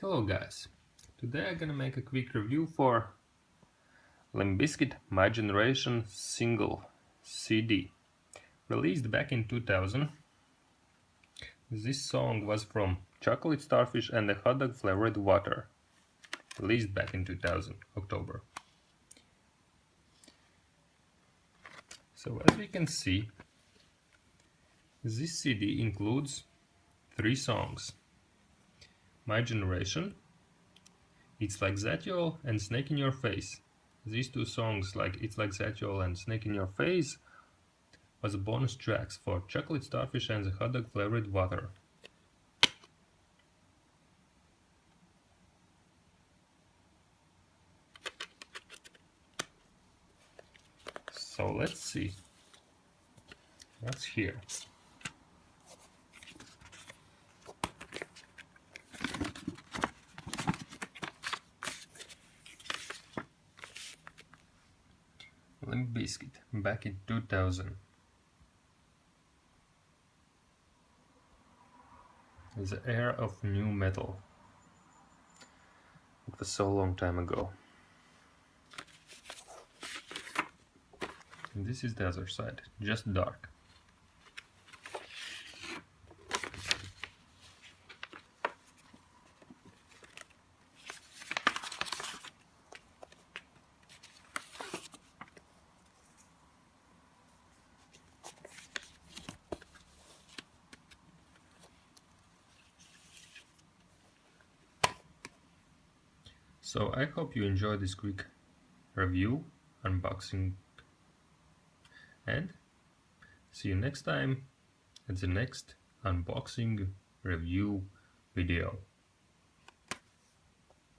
Hello guys, today I'm gonna make a quick review for Limp Bizkit My Generation single CD. Released back in 2000, this song was from Chocolate Starfish and the Hot Dog Flavored Water. Released back in 2000, October. So as we can see, this CD includes 3 songs. My Generation, It's Like That Y'all, and Snake in Your Face. These 2 songs, like It's Like That Y'all and Snake in Your Face, was bonus tracks for Chocolate Starfish and the Hot Dog Flavored Water. So let's see what's here. Limp Bizkit back in 2000. The era of new metal. It was so long time ago. And this is the other side, just dark. So I hope you enjoyed this quick review, unboxing, and see you next time at the next unboxing review video.